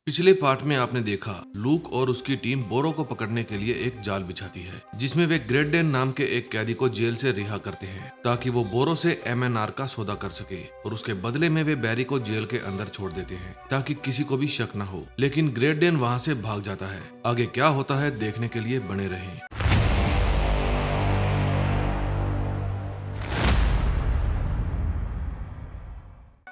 पिछले पार्ट में आपने देखा लूक और उसकी टीम बोरो को पकड़ने के लिए एक जाल बिछाती है जिसमें वे ग्रेडेन नाम के एक कैदी को जेल से रिहा करते हैं ताकि वो बोरो से एमएनआर का सौदा कर सके और उसके बदले में वे बैरी को जेल के अंदर छोड़ देते हैं ताकि किसी को भी शक न हो। लेकिन ग्रेडेन वहां से भाग जाता है। आगे क्या होता है देखने के लिए बने रहें।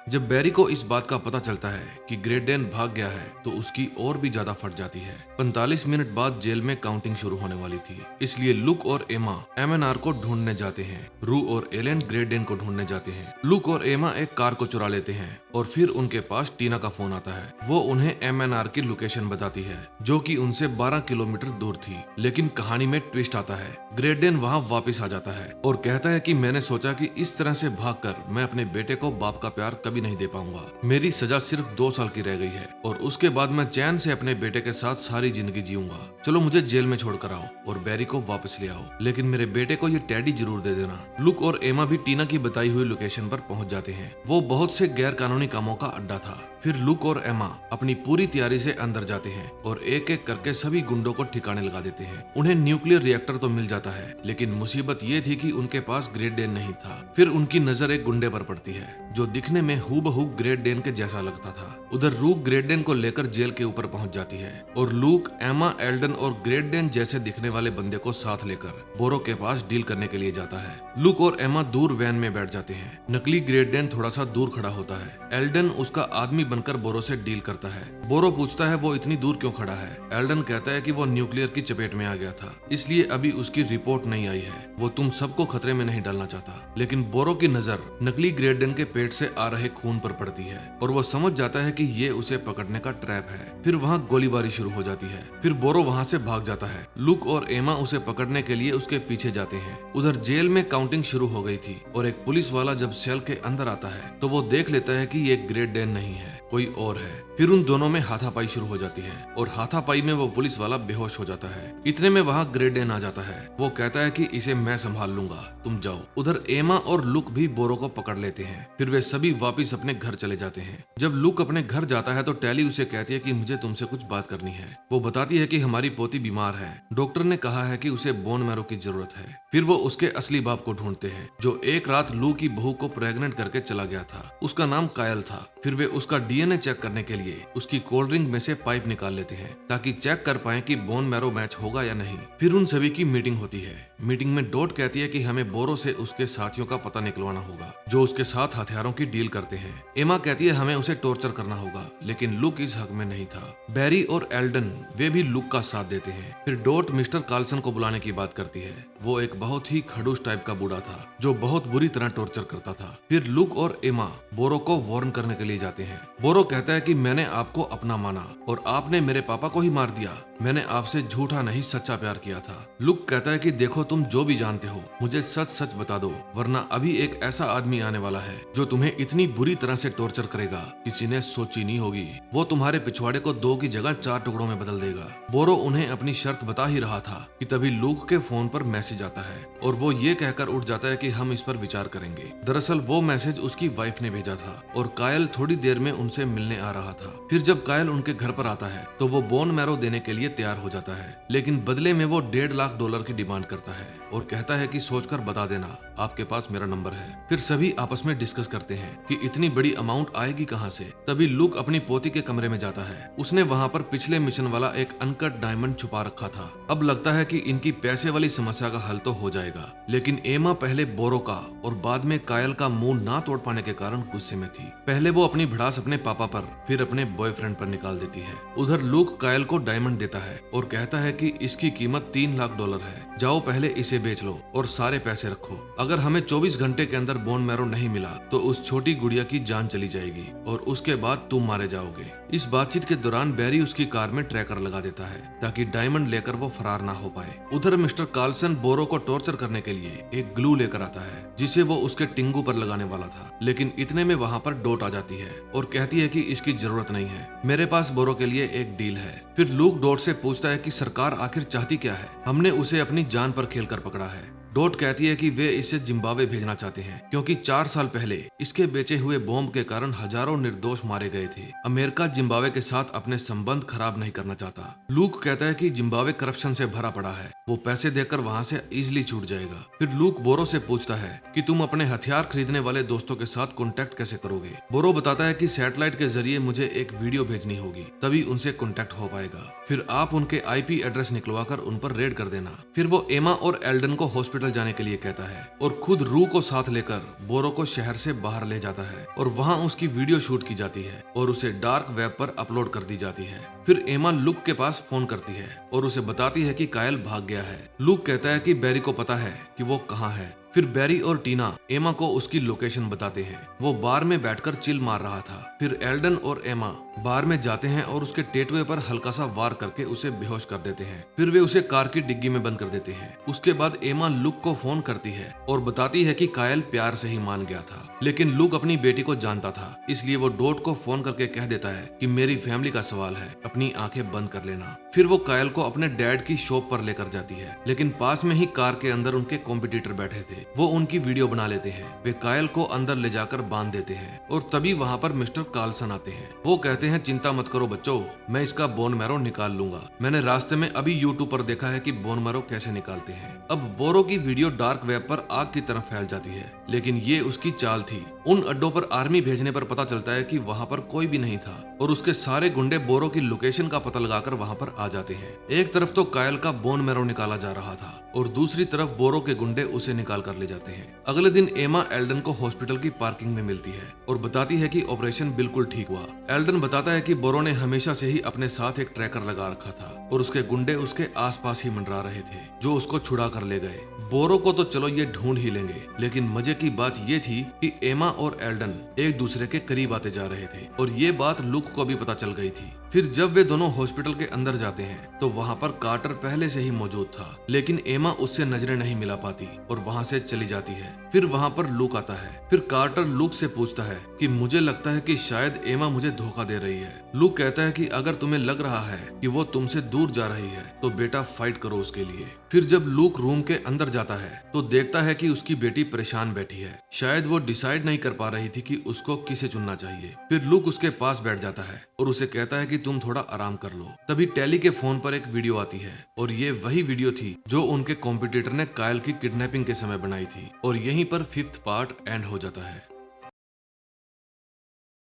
जब बैरी को इस बात का पता चलता है कि ग्रेडेन भाग गया है तो उसकी और भी ज्यादा फट जाती है। 45 मिनट बाद जेल में काउंटिंग शुरू होने वाली थी, इसलिए लुक और एमा एमएनआर को ढूंढने जाते हैं। रू और एलेन ग्रेडेन को ढूंढने जाते हैं। लुक और एमा एक कार को चुरा लेते हैं और फिर उनके पास टीना का फोन आता है। वो उन्हें एमएनआर की लोकेशन बताती है जो कि उनसे 12 किलोमीटर दूर थी। लेकिन कहानी में ट्विस्ट आता है। ग्रेडेन वहाँ वापिस आ जाता है और कहता है कि मैंने सोचा कि इस तरह से भागकर मैं अपने बेटे को बाप का प्यार कभी नहीं दे पाऊंगा। मेरी सजा सिर्फ 2 साल की रह गई है और उसके बाद मैं चैन से अपने बेटे के साथ सारी जिंदगी जीऊंगा। चलो मुझे जेल में छोड़कर आओ और बैरी को वापस ले आओ, लेकिन मेरे बेटे को ये टेडी जरूर दे देना। लुक और एमा भी टीना की बताई हुई लोकेशन पर पहुंच जाते हैं। वो बहुत से गैर कानूनी कामों का अड्डा था। फिर लुक और एमा अपनी पूरी तैयारी से अंदर जाते हैं और एक एक करके सभी गुंडों को ठिकाने लगा देते हैं। उन्हें न्यूक्लियर रिएक्टर तो मिल जाता है, लेकिन मुसीबत ये थी कि उनके पास ग्रेडेन नहीं था। फिर उनकी नजर एक गुंडे पर पड़ती है जो दिखने में हूबहू ग्रेडेन के जैसा लगता था। उधर रूक ग्रेडेन को लेकर जेल के ऊपर पहुंच जाती है और लूक, एमा, एल्डन और ग्रेडेन जैसे दिखने वाले बंदे को साथ लेकर बोरो के पास डील करने के लिए जाता है। लूक और एमा दूर वैन में बैठ जाते हैं। नकली ग्रेडेन थोड़ा सा दूर खड़ा होता है। एल्डन उसका आदमी बनकर बोरो से डील करता है। बोरो पूछता है वो इतनी दूर क्यों खड़ा है। एल्डन कहता है कि वो न्यूक्लियर की चपेट में आ गया था, इसलिए अभी उसकी रिपोर्ट नहीं आई है। वो तुम सबको खतरे में नहीं डालना चाहता। लेकिन बोरो की नजर नकली ग्रेडेन के पेट से आ रहे खून पर पड़ती है और वो समझ जाता है कि ये उसे पकड़ने का ट्रैप है। फिर वहाँ गोलीबारी शुरू हो जाती है। फिर बोरो वहाँ से भाग जाता है। लुक और एमा उसे पकड़ने के लिए उसके पीछे जाते हैं। उधर जेल में काउंटिंग शुरू हो गई थी और एक पुलिस वाला जब सेल के अंदर आता है तो वो देख लेता है कि ये ग्रेडेन नहीं है, कोई और है। फिर उन दोनों में हाथापाई शुरू हो जाती है और हाथापाई में वो पुलिस वाला बेहोश हो जाता है। इतने में वहाँ ग्रेडेन आ जाता है। वो कहता है कि इसे मैं संभाल लूंगा, तुम जाओ। उधर एमा और लुक भी बोरो को पकड़ लेते हैं। फिर वे सभी वापिस अपने घर चले जाते हैं। जब लुक अपने घर जाता है तो टैली उसे कहती है कि मुझे तुमसे कुछ बात करनी है। वो बताती है कि हमारी पोती बीमार है, डॉक्टर ने कहा है कि उसे बोन मैरो की जरूरत है। फिर वो उसके असली बाप को ढूंढते हैं जो एक रात लू की बहू को प्रेग्नेंट करके चला गया था। उसका नाम कायल था। फिर वे उसका डीएनए चेक करने के लिए उसकी कोल्ड ड्रिंक में से पाइप निकाल लेते हैं ताकि चेक कर पाए कि बोन मैरो मैच होगा या नहीं। फिर उन सभी की मीटिंग होती है। मीटिंग में डॉट कहती है कि हमें बोरो से उसके साथियों का पता निकलवाना होगा जो उसके साथ हथियारों की डील करते हैं। एमा कहती है हमें उसे टॉर्चर करना होगा, लेकिन लुक इस हक में नहीं था। बैरी और एल्डन वे भी लुक का साथ देते हैं। फिर डॉट मिस्टर कार्लसन को बुलाने की बात करती है। वो एक बहुत ही खड़ूस टाइप का बूढ़ा था जो बहुत बुरी तरह टॉर्चर करता था। फिर लुक और एमा बोरो को वार्न करने के लिए जाते हैं। बोरो कहता है कि मैंने आपको अपना माना और आपने मेरे पापा को ही मार दिया। मैंने आपसे झूठा नहीं सच्चा प्यार किया था। लुक कहता है कि देखो तुम जो भी जानते हो मुझे सच सच बता दो, वरना अभी एक ऐसा आदमी आने वाला है जो तुम्हें इतनी बुरी तरह से टॉर्चर करेगा किसी ने सोची नहीं होगी। वो तुम्हारे पिछवाड़े को 2 की जगह 4 टुकड़ों में बदल देगा। बोरो उन्हें अपनी शर्त बता ही रहा था कि तभी लुक के फोन पर मैसेज आता है और वो ये कहकर उठ जाता है कि हम इस पर विचार करेंगे। दरअसल वो मैसेज उसकी वाइफ ने भेजा था और कायल थोड़ी देर में उनसे मिलने आ रहा था। फिर जब कायल उनके घर पर आता है तो वो बोन मैरो देने के लिए तैयार हो जाता है, लेकिन बदले में वो $1.5 लाख की डिमांड करता है और कहता है कि सोचकर बता देना, आपके पास मेरा नंबर है। फिर सभी आपस में डिस्कस करते हैं कि इतनी बड़ी अमाउंट आएगी कहां से। तभी लुक अपनी पोती के कमरे में जाता है। उसने वहां पर पिछले मिशन वाला एक अनकट डायमंड छुपा रखा था। अब लगता है कि इनकी पैसे वाली समस्या का हल तो हो जाएगा, लेकिन एमा पहले बोरो का और बाद में कायल का मुंह ना तोड़ पाने के कारण गुस्से में थी। पहले वो अपनी भड़ास अपने पापा पर फिर अपने बॉयफ्रेंड पर निकाल देती है। उधर लुक कायल को डायमंड देता है और कहता है कि इसकी कीमत $3 लाख है। जाओ पहले इसे बेच लो और सारे पैसे रखो। अगर हमें 24 घंटे के अंदर बोन मैरो नहीं मिला तो उस छोटी गुड़िया की जान चली जाएगी और उसके बाद तुम मारे जाओगे। इस बातचीत के दौरान बैरी उसकी कार में ट्रैकर लगा देता है ताकि डायमंड लेकर वो फरार ना हो पाए। उधर मिस्टर कार्लसन बोरो को टॉर्चर करने के लिए एक ग्लू लेकर आता है जिसे वो उसके टिंगू पर लगाने वाला था, लेकिन इतने में वहाँ पर डॉट आ जाती है और कहती है कि इसकी जरूरत नहीं है, मेरे पास बोरो के लिए एक डील है। फिर लुक डॉट से पूछता है कि सरकार आखिर चाहती क्या है। हमने उसे अपनी जान पर खेलकर पकड़ा है। डॉट कहती है कि वे इसे जिम्बाब्वे भेजना चाहते हैं क्योंकि 4 साल पहले इसके बेचे हुए बॉम्ब के कारण हजारों निर्दोष मारे गए थे। अमेरिका जिम्बाब्वे के साथ अपने संबंध खराब नहीं करना चाहता। लूक कहता है कि जिम्बाब्वे करप्शन से भरा पड़ा है, वो पैसे देकर वहाँ से इजीली छूट जाएगा। फिर लूक बोरो से पूछता है कि तुम अपने हथियार खरीदने वाले दोस्तों के साथ कांटेक्ट कैसे करोगे। बोरो बताता है कि सैटेलाइट के जरिए मुझे एक वीडियो भेजनी होगी, तभी उनसे कांटेक्ट हो पाएगा। फिर आप उनके आईपी एड्रेस निकलवाकर उन पर रेड कर देना। फिर वो एमा और एल्डन को हॉस्पिटल जाने के लिए कहता है और खुद रू को साथ लेकर बोरो को शहर से बाहर ले जाता है और वहाँ उसकी वीडियो शूट की जाती है और उसे डार्क वेब पर अपलोड कर दी जाती है। फिर एमा लुक के पास फोन करती है और उसे बताती है कि कायल भाग गया है। लुक कहता है कि बैरी को पता है कि वो कहाँ है। फिर बैरी और टीना एमा को उसकी लोकेशन बताते हैं। वो बार में बैठकर चिल मार रहा था। फिर एल्डन और एमा बार में जाते हैं और उसके टेटवे पर हल्का सा वार करके उसे बेहोश कर देते हैं। फिर वे उसे कार की डिग्गी में बंद कर देते हैं। उसके बाद एमा लुक को फोन करती है और बताती है कि कायल प्यार से ही मान गया था, लेकिन लुक अपनी बेटी को जानता था, इसलिए वो डॉट को फोन करके कह देता है कि मेरी फैमिली का सवाल है, अपनी आंखें बंद कर लेना। फिर वो कायल को अपने डैड की शॉप पर लेकर जाती है, लेकिन पास में ही कार के अंदर उनके कॉम्पिटिटर बैठे थे। वो उनकी वीडियो बना लेते हैं। वे कायल को अंदर ले जाकर बांध देते हैं और तभी वहाँ पर मिस्टर कार्लसन आते हैं। वो कहते हैं चिंता मत करो बच्चों, मैं इसका बोन मैरो निकाल लूंगा। मैंने रास्ते में अभी यूट्यूब पर देखा है कि बोन मैरो कैसे निकालते हैं। अब बोरो की वीडियो डार्क वेब पर आग की तरह फैल जाती है, लेकिन ये उसकी चाल थी। उन अड्डों पर आर्मी भेजने पर पता चलता है कि वहाँ पर कोई भी नहीं था और उसके सारे गुंडे बोरो की लोकेशन का पता लगाकर वहाँ पर आ जाते हैं। एक तरफ तो कायल का बोन मैरो निकाला जा रहा था और दूसरी तरफ बोरो के गुंडे उसे निकाल कर ले जाते हैं। अगले दिन एमा एल्डन को हॉस्पिटल की पार्किंग में मिलती है और बताती है कि ऑपरेशन बिल्कुल ठीक हुआ। एल्डन बताता है कि बोरो ने हमेशा से ही अपने साथ एक ट्रैकर लगा रखा था और उसके गुंडे उसके आसपास ही मंडरा रहे थे, जो उसको छुड़ा कर ले गए। बोरो को तो चलो ये ढूंढ ही लेंगे, लेकिन मजे की बात ये थी कि एमा और एल्डन एक दूसरे के करीब आते जा रहे थे और ये बात लुक को भी पता चल गई थी। फिर जब वे दोनों हॉस्पिटल के अंदर जाते हैं तो वहाँ पर कार्टर पहले से ही मौजूद था, लेकिन एमा उससे नजरें नहीं मिला पाती और वहाँ से चली जाती है। फिर वहाँ पर लुक आता है। फिर कार्टर लुक से पूछता है कि मुझे लगता है कि शायद एमा मुझे धोखा दे रही है। लुक कहता है कि अगर तुम्हें लग रहा है कि वो तुमसे दूर जा रही है तो बेटा फाइट करो उसके लिए। फिर जब लुक रूम के अंदर जाता है तो देखता है कि उसकी बेटी परेशान बैठी है, शायद वो डिसाइड नहीं कर पा रही थी कि उसको किसे चुनना चाहिए। फिर लुक उसके पास बैठ जाता है और उसे कहता है कि तुम थोड़ा आराम कर लो। तभी टेली के फोन पर एक वीडियो आती है और ये वही वीडियो थी जो उनके कॉम्पिटिटर ने कायल की किडनैपिंग के समय बनाई थी और यहीं पर 5th पार्ट एंड हो जाता है।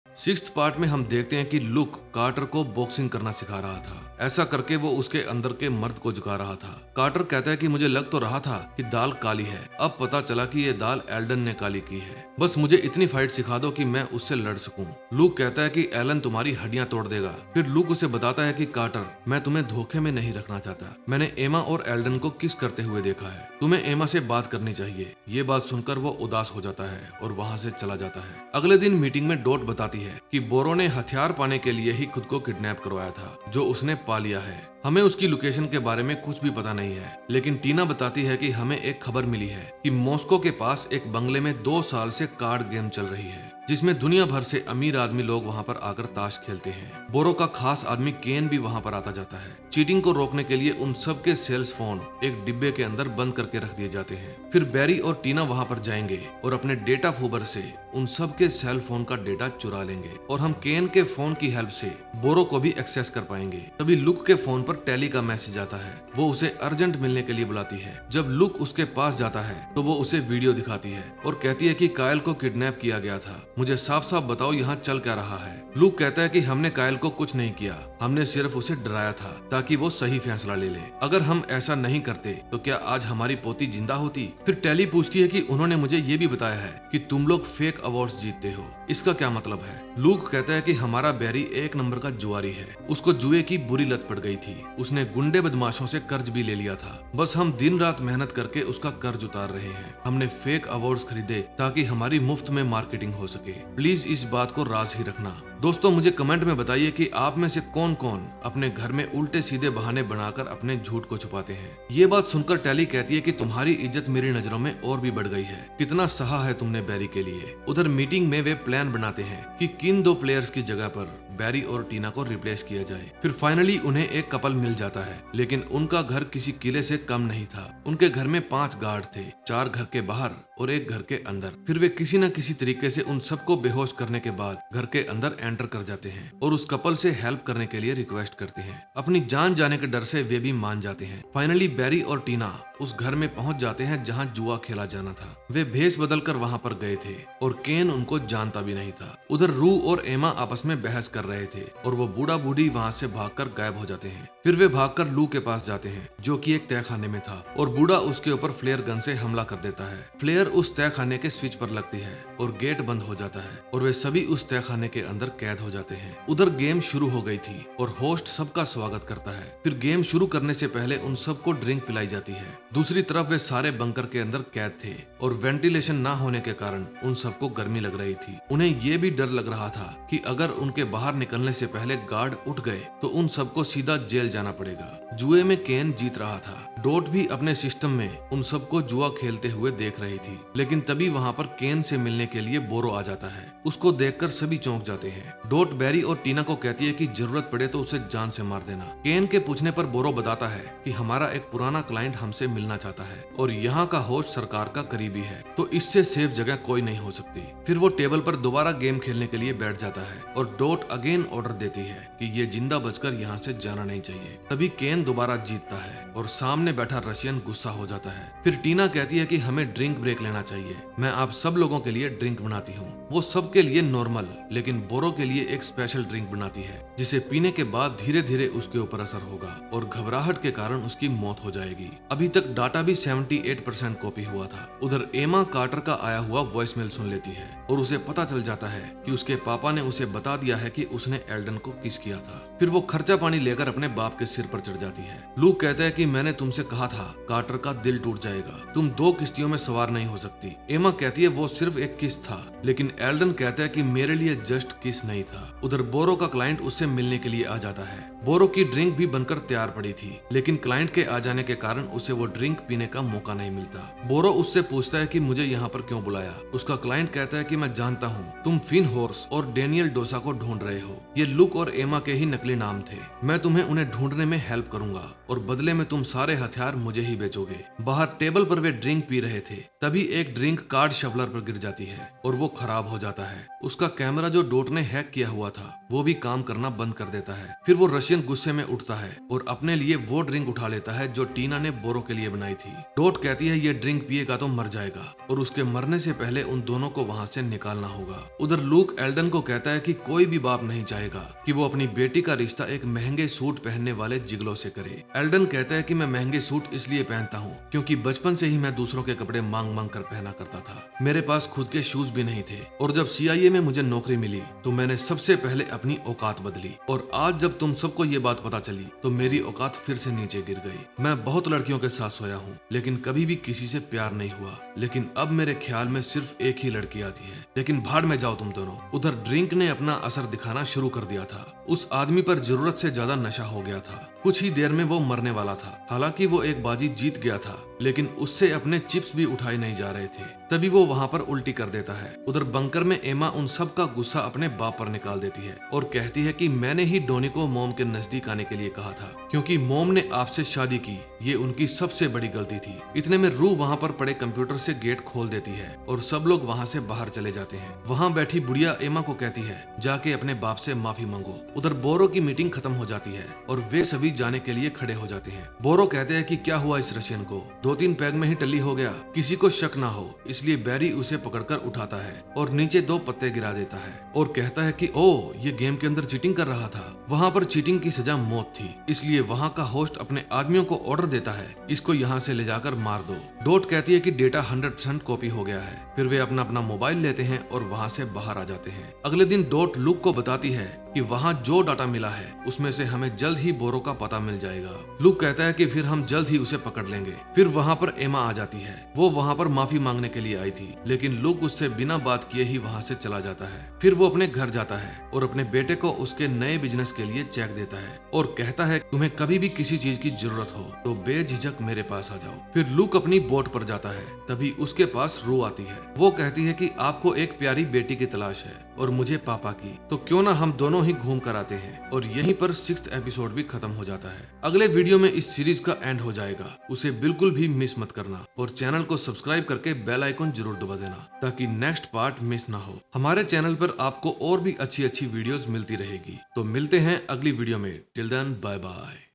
6th पार्ट में हम देखते हैं कि लुक कार्टर को बॉक्सिंग करना सिखा रहा था। ऐसा करके वो उसके अंदर के मर्द को झुका रहा था। कार्टर कहता है कि मुझे लग तो रहा था कि दाल काली है, अब पता चला कि ये दाल एल्डन ने काली की है। बस मुझे इतनी फाइट सिखा दो कि मैं उससे लड़ सकूं। लुक कहता है कि एलन तुम्हारी हड्डियां तोड़ देगा। फिर लुक उसे बताता है कि कार्टर, मैं तुम्हें धोखे में नहीं रखना चाहता। मैंने एमा और एल्डन को किस करते हुए देखा है, तुम्हें एमा से बात करनी चाहिए। ये बात सुनकर वो उदास हो जाता है और वहाँ से चला जाता है। अगले दिन मीटिंग में डॉट बताती है कि बोरो ने हथियार पाने के लिए ही खुद को किडनैप करवाया था, जो उसने पा लिया है। हमें उसकी लोकेशन के बारे में कुछ भी पता नहीं है, लेकिन टीना बताती है कि हमें एक खबर मिली है कि मॉस्को के पास एक बंगले में 2 साल से कार्ड गेम चल रही है, जिसमें दुनिया भर से अमीर आदमी लोग वहां पर आकर ताश खेलते हैं। बोरो का खास आदमी केन भी वहां पर आता जाता है। चीटिंग को रोकने के लिए उन सब के सेल्स फोन एक डिब्बे के अंदर बंद करके रख दिए जाते हैं। फिर बैरी और टीना वहां पर जाएंगे और अपने डेटा फूबर से उन सब के सेल फोन का डेटा चुरा लेंगे और हम केन के फोन की हेल्प से बोरो को भी एक्सेस कर पाएंगे। तभी लुक के फोन पर टेली का मैसेज आता है। वो उसे अर्जेंट मिलने के लिए बुलाती है। जब लुक उसके पास जाता है तो वो उसे वीडियो दिखाती है और कहती है कि कायल को किडनैप किया गया था, मुझे साफ साफ बताओ यहाँ चल क्या रहा है। लुक कहता है कि हमने कायल को कुछ नहीं किया, हमने सिर्फ उसे डराया था ताकि वो सही फैसला ले ले। अगर हम ऐसा नहीं करते तो क्या आज हमारी पोती जिंदा होती। फिर टेली पूछती है कि उन्होंने मुझे ये भी बताया है कि तुम लोग फेक अवार्ड्स जीतते हो, इसका क्या मतलब है। लुक कहता है कि हमारा बैरी 1 नंबर का जुआरी है, उसको जुए की बुरी लत पड़ गई थी, उसने गुंडे बदमाशों से कर्ज भी ले लिया था। बस हम दिन रात मेहनत करके उसका कर्ज उतार रहे हैं। हमने फेक अवार्ड्स खरीदे ताकि हमारी मुफ्त में मार्केटिंग हो सके। प्लीज इस बात को राज ही रखना। दोस्तों मुझे कमेंट में बताइए कि आप में से कौन कौन अपने घर में उल्टे सीधे बहाने बनाकर अपने झूठ को छुपाते हैं। ये बात सुनकर टेली कहती है कि तुम्हारी इज्जत मेरी नजरों में और भी बढ़ गई है, कितना सहा है तुमने बैरी के लिए। उधर मीटिंग में वे प्लान बनाते हैं कि किन 2 प्लेयर्स की जगह पर बैरी और टीना को रिप्लेस किया जाए। फिर फाइनली उन्हें एक कपल मिल जाता है, लेकिन उनका घर किसी किले से कम नहीं था। उनके घर में 5 गार्ड थे, 4 घर के बाहर और 1 घर के अंदर। फिर वे किसी न किसी तरीके से उन सबको बेहोश करने के बाद घर के अंदर एंटर कर जाते हैं और उस कपल से हेल्प करने के लिए रिक्वेस्ट करते हैं। अपनी जान जाने के डर से वे भी मान जाते हैं। फाइनली बैरी और टीना उस घर में पहुंच जाते हैं जहां जुआ खेला जाना था। वे भेष बदलकर वहां पर गए थे और केन उनको जानता भी नहीं था। उधर रू और एमा आपस में बहस कर रहे थे और वो बूढ़ा बूढ़ी वहां से भागकर गायब हो जाते हैं। फिर वे भागकर लू के पास जाते हैं, जो कि एक तहखाने में था, और बूढ़ा उसके ऊपर फ्लेयर गन से हमला कर देता है। फ्लेयर उस तहखाने के स्विच पर लगती है और गेट बंद हो जाता है और वे सभी उस तहखाने के अंदर कैद हो जाते हैं। उधर गेम शुरू हो गई थी और होस्ट सबका स्वागत करता है। फिर गेम शुरू करने से पहले उन सबको ड्रिंक पिलाई जाती है। दूसरी तरफ वे सारे बंकर के अंदर कैद थे और वेंटिलेशन ना होने के कारण उन सबको गर्मी लग रही थी। उन्हें ये भी डर लग रहा था कि अगर उनके बाहर निकलने से पहले गार्ड उठ गए तो उन सबको सीधा जेल जाना पड़ेगा। जुए में केन जीत रहा था। डॉट भी अपने सिस्टम में उन सबको जुआ खेलते हुए देख रही थी, लेकिन तभी वहाँ पर केन से मिलने के लिए बोरो आ जाता है। उसको देखकर सभी चौंक जाते हैं। डॉट बैरी और टीना को कहती है कि जरूरत पड़े तो उसे जान से मार देना। केन के पूछने पर बोरो बताता है कि हमारा एक पुराना क्लाइंट हमसे मिलना चाहता है और यहाँ का होस्ट सरकार का करीबी है, तो इससे सेफ जगह कोई नहीं हो सकती। फिर वो टेबल पर दोबारा गेम खेलने के लिए बैठ जाता है और डॉट अगेन ऑर्डर देती है कि ये जिंदा बचकर यहाँ से जाना नहीं चाहिए। तभी केन दोबारा जीतता है और सामने बैठा रशियन गुस्सा हो जाता है। फिर टीना कहती है कि हमें ड्रिंक ब्रेक लेना चाहिए, मैं आप सब लोगों के लिए ड्रिंक बनाती हूँ। वो सबके लिए नॉर्मल लेकिन बोरो के लिए एक स्पेशल ड्रिंक बनाती है, जिसे पीने के बाद धीरे धीरे उसके ऊपर असर होगा और घबराहट के कारण उसकी मौत हो जाएगी। अभी तक डाटा भी 78% कॉपी हुआ था। उधर एमा कार्टर का आया हुआ वॉइसमेल सुन लेती है और उसे पता चल जाता है कि उसके पापा ने उसे बता दिया है कि उसने एल्डन को किस किया था। फिर वो खर्चा पानी लेकर अपने बाप के सिर पर चढ़ जाती है। लूक कहता है कि मैंने तुमसे कहा था कार्टर का दिल टूट जाएगा, तुम 2 किश्तियों में सवार नहीं हो सकती। एमा कहती है वो सिर्फ एक किस था, लेकिन एल्डन कहता है कि मेरे लिए जस्ट किस नहीं था। उधर बोरो का क्लाइंट उससे मिलने के लिए आ जाता है। बोरो की ड्रिंक भी बनकर तैयार पड़ी थी, लेकिन क्लाइंट के आ जाने के कारण उसे वो ड्रिंक पीने का मौका नहीं मिलता। बोरो उससे पूछता है कि मुझे यहाँ पर क्यों बुलाया। उसका क्लाइंट कहता है कि मैं जानता हूँ तुम फिन हॉर्स और डेनियल डोसा को ढूंढ रहे हो। ये लुक और एमा के ही नकली नाम थे। मैं तुम्हें उन्हें ढूंढने में हेल्प करूंगा और बदले में तुम सारे हथियार मुझे ही बेचोगे। बाहर टेबल पर वे ड्रिंक पी रहे थे, तभी एक ड्रिंक कार्ड शफलर पर गिर जाती है और वो खराब हो जाता है। उसका कैमरा जो डॉट ने हैक किया हुआ था वो भी काम करना बंद कर देता है। फिर वो रशियन गुस्से में उठता है और अपने लिए वो ड्रिंक उठा लेता है जो टीना ने बोरो के लिए बनाई थी। डॉट कहती है ये ड्रिंक पिएगा तो मर जाएगा और उसके मरने से पहले उन दोनों को वहां से निकालना होगा। उधर लूक एल्डन को कहता है कि कोई भी बाप नहीं चाहेगा कि वो अपनी बेटी का रिश्ता एक महंगे सूट पहनने वाले जिगलो से करे। एल्डन कहता है कि मैं महंगे सूट इसलिए पहनता हूँ क्योंकि बचपन से ही मैं दूसरों के कपड़े मांग मांग कर पहना करता था। मेरे पास खुद के शूज भी नहीं थे और जब CIA में मुझे नौकरी मिली तो मैंने सबसे पहले अपनी औकात बदली और आज जब तुम सबको ये बात पता चली तो मेरी औकात फिर से नीचे गिर गई। मैं बहुत लड़कियों के साथ सोया हूँ लेकिन कभी भी किसी से प्यार नहीं हुआ, लेकिन अब मेरे ख्याल में सिर्फ एक ही लड़की आती है, लेकिन भाड़ में जाओ तुम दोनों। उधर ड्रिंक ने अपना असर दिखाना शुरू कर दिया था। उस आदमी पर जरूरत से ज्यादा नशा हो गया था। कुछ ही देर में वो मरने वाला था। हालांकि वो एक बाजी जीत गया था, लेकिन उससे अपने चिप्स भी उठाए नहीं जा रहे थे। तभी वो वहाँ पर उल्टी कर देता है। उधर बंकर में एमा उन सब का गुस्सा अपने बाप पर निकाल देती है और कहती है कि मैंने ही डोनी को मॉम के नजदीक आने के लिए कहा था क्योंकि मॉम ने आपसे शादी की, ये उनकी सबसे बड़ी गलती थी। इतने में रू वहाँ पर पड़े कंप्यूटर से गेट खोल देती है और सब लोग वहाँ से बाहर चले जाते हैं। वहाँ बैठी बुढ़िया एमा को कहती है जाके अपने बाप से माफी मांगो। उधर बोरो की मीटिंग खत्म हो जाती है और वे सभी जाने के लिए खड़े हो जाते हैं। बोरो कहते हैं कि क्या हुआ इस रशियन को, 2-3 पैग में ही टल्ली हो गया, किसी को शक ना हो इसलिए बैरी उसे पकड़कर उठाता है और नीचे 2 पत्ते गिरा देता है और कहता है कि ओ ये गेम के अंदर चीटिंग कर रहा था। वहाँ पर चीटिंग की सजा मौत थी, इसलिए वहाँ का होस्ट अपने आदमियों को ऑर्डर देता है इसको यहाँ से ले जाकर मार दो। डॉट कहती है कि डेटा 100% कॉपी हो गया है। फिर वे अपना अपना मोबाइल लेते हैं और वहाँ से बाहर आ जाते हैं। अगले दिन डॉट लुक को बताती है कि वहाँ जो डाटा मिला है उसमें से हमें जल्द ही बोरो का पता मिल जाएगा। लुक कहता है कि फिर हम जल्द ही उसे पकड़ लेंगे। फिर वहाँ पर एमा आ जाती है। वो वहाँ पर माफी मांगने के लिए आई थी, लेकिन लुक उससे बिना बात किए ही वहाँ से चला जाता है। फिर वो अपने घर जाता है और अपने बेटे को उसके नए बिजनेस के लिए चेक देता है और कहता है तुम्हें कभी भी किसी चीज की जरूरत हो तो बेझिझक मेरे पास आ जाओ। फिर लुक अपनी बोट पर जाता है, तभी उसके पास रू आती है। वो कहती है कि आपको एक प्यारी बेटी की तलाश है और मुझे पापा की, तो क्यों ना हम दोनों दोनों ही घूम कर आते हैं और यहीं पर 6th एपिसोड भी खत्म हो जाता है। अगले वीडियो में इस सीरीज का एंड हो जाएगा, उसे बिल्कुल भी मिस मत करना और चैनल को सब्सक्राइब करके बेल आइकन जरूर दबा देना ताकि नेक्स्ट पार्ट मिस ना हो। हमारे चैनल पर आपको और भी अच्छी वीडियोस मिलती रहेगी। तो मिलते हैं अगली वीडियो में। Till then bye bye.